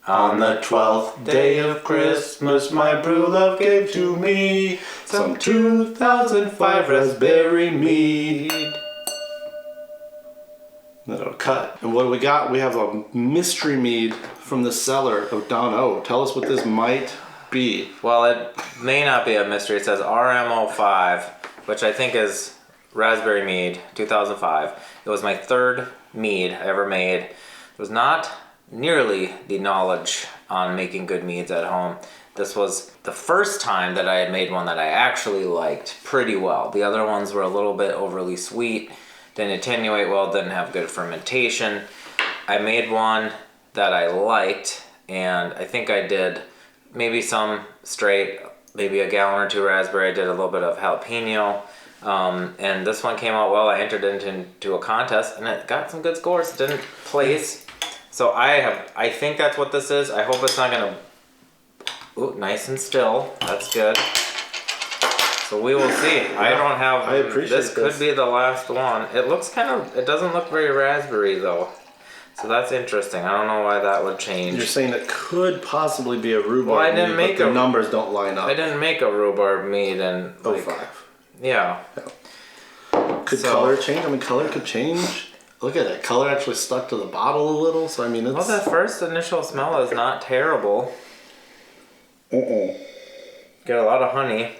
On the 12th day of Christmas, my true love gave to me some 2005 Raspberry Mead. That'll cut. And what do we got? We have a mystery mead from the cellar of DonO. Tell us what this might be. Well, it may not be a mystery. It says RMO5, which I think is Raspberry Mead, 2005. It was my third mead I ever made. It was not nearly the knowledge on making good meads at home. This was the first time that I had made one that I actually liked pretty well. The other ones were a little bit overly sweet, didn't attenuate well, didn't have good fermentation. I made one that I liked, and I think I did maybe some straight, maybe a gallon or two raspberry. I did a little bit of jalapeno, and this one came out well. I entered into a contest, and it got some good scores. It didn't place, so I think that's what this is. I hope it's not gonna. Ooh, nice and still. That's good. So we will see. I don't have. I appreciate this. Could be the last one. It looks kind of. It doesn't look very raspberry though. So that's interesting. I don't know why that would change. You're saying it could possibly be a rhubarb. Well, I didn't mead, make but the numbers don't line up. I didn't make a rhubarb mead in like, 05. Yeah. Could color change? I mean, color could change. Look at it. Color actually stuck to the bottle a little. So I mean, it's. Well, that first initial smell is not terrible. Get a lot of honey.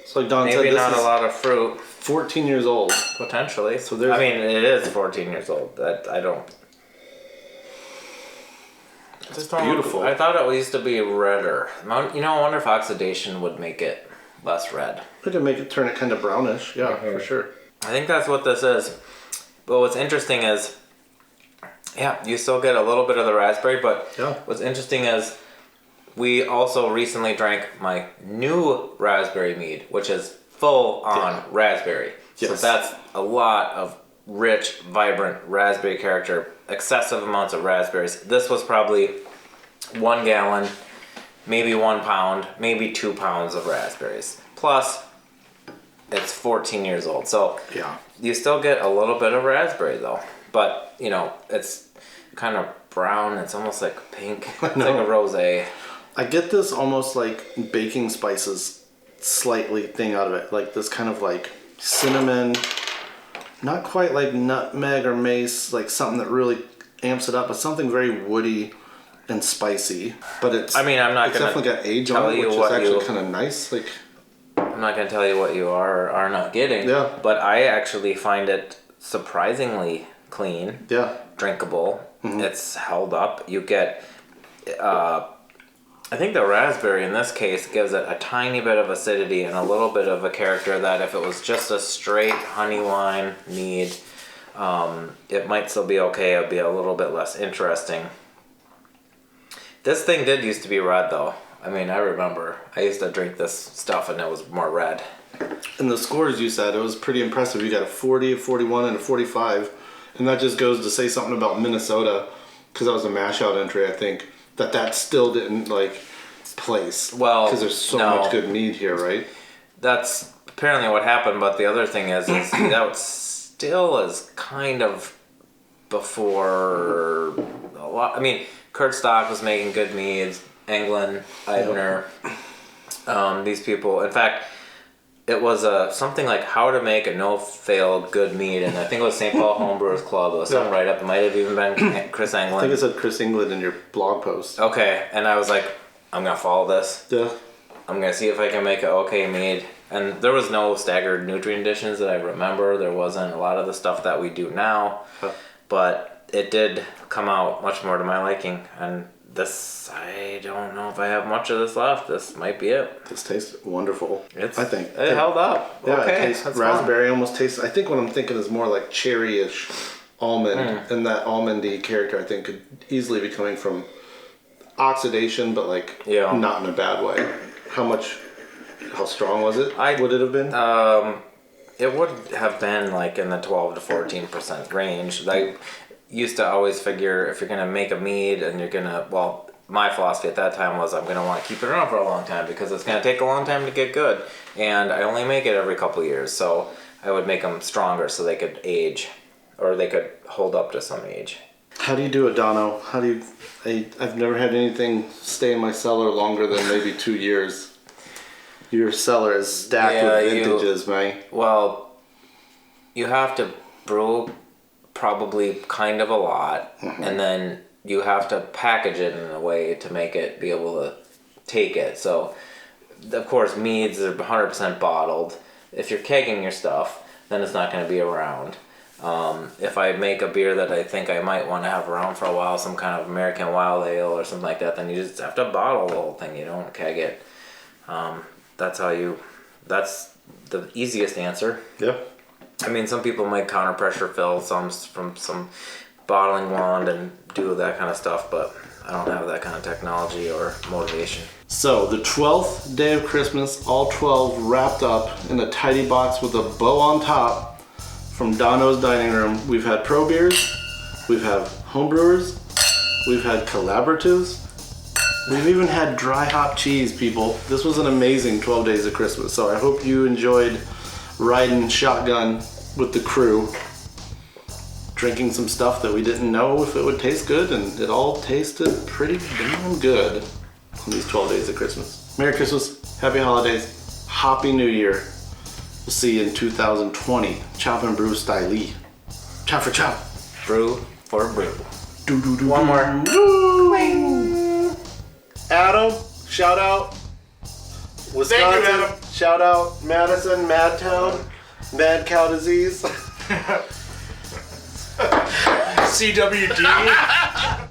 So like Don said, Maybe this not is a lot of fruit. 14 years old. Potentially. So there's. I mean, it is 14 years old. That I don't. Just don't beautiful. I thought it used to be redder. You know, I wonder if oxidation would make it less red. It could make it turn it kind of brownish. Yeah, for sure. I think that's what this is. But what's interesting is, yeah, you still get a little bit of the raspberry, but what's interesting is we also recently drank my new raspberry mead, which is full on raspberry. Yes. So that's a lot of rich, vibrant raspberry character, excessive amounts of raspberries. This was probably 1 gallon, maybe 1 pound, maybe 2 pounds of raspberries. Plus, it's 14 years old. So you still get a little bit of raspberry though. But, you know, it's kind of brown. It's almost like pink. It's like a rosé. I get this almost like baking spices slightly thing out of it. Like this kind of like cinnamon, not quite like nutmeg or mace, like something that really amps it up, but something very woody and spicy. But it's, I mean, I'm not it's gonna definitely got age on it, which is actually kind of nice. Like, I'm not going to tell you what you are or are not getting. Yeah. But I actually find it surprisingly clean. Yeah. Drinkable. It's held up. You get, I think the raspberry in this case gives it a tiny bit of acidity and a little bit of a character that if it was just a straight honey wine mead, it might still be okay. It would be a little bit less interesting. This thing did used to be red though. I mean, I remember I used to drink this stuff and it was more red. And the scores you said, it was pretty impressive. You got a 40, a 41, and a 45. And that just goes to say something about Minnesota, because that was a mash out entry, I think, that still didn't like place. Well, because there's so much good mead here, right? That's apparently what happened, but the other thing is that still is kind of before a lot. I mean, Kurt Stock was making good meads, Englund, Eibner, these people. In fact, it was something like how to make a no-fail good mead, and I think it was St. Paul Homebrewers Club. It was something right up. It might have even been Chris Englund. I think it said Chris Englund in your blog post. Okay, and I was like, I'm gonna follow this. Yeah. I'm gonna see if I can make an okay mead. And there was no staggered nutrient additions that I remember. There wasn't a lot of the stuff that we do now, but it did come out much more to my liking. And this, I don't know if I have much of this left. This might be it. This tastes wonderful. I think it held up. Yeah, okay, it tastes raspberry. Almost tastes. I think what I'm thinking is more like cherry-ish almond, and that almondy character I think could easily be coming from oxidation, but like not in a bad way. How strong was it? Would it have been? It would have been like in the 12 to 14% range. I used to always figure if you're gonna make a mead and you're gonna, well, my philosophy at that time was I'm gonna want to keep it around for a long time because it's gonna take a long time to get good, and I only make it every couple of years, so I would make them stronger so they could age, or they could hold up to some age. How do you do it, Dono? I've never had anything stay in my cellar longer than maybe 2 years. Your cellar is stacked with vintages, man. Well, you have to brew probably kind of a lot, and then you have to package it in a way to make it be able to take it. So, of course, meads are 100% bottled. If you're kegging your stuff, then it's not going to be around. If I make a beer that I think I might want to have around for a while, some kind of American wild ale or something like that, then you just have to bottle the whole thing. You don't keg it. That's the easiest answer. Yep. I mean, some people might counter pressure fill some from some bottling wand and do that kind of stuff, but I don't have that kind of technology or motivation. So the 12th day of Christmas, all 12 wrapped up in a tidy box with a bow on top from DonO's Dining Room. We've had pro beers, we've had homebrewers, we've had collaboratives, we've even had dry hop cheese, people. This was an amazing 12 days of Christmas. So I hope you enjoyed riding shotgun with the crew, drinking some stuff that we didn't know if it would taste good, and it all tasted pretty damn good on these 12 days of Christmas. Merry Christmas, Happy Holidays, Happy New Year. We'll see you in 2020. Chop and brew style. Chop for chop. Brew for brew. One more. Adam, shout out. Wisconsin. Thank you, Adam. Shout out Madison, Madtown, Mad Cow Disease. CWD.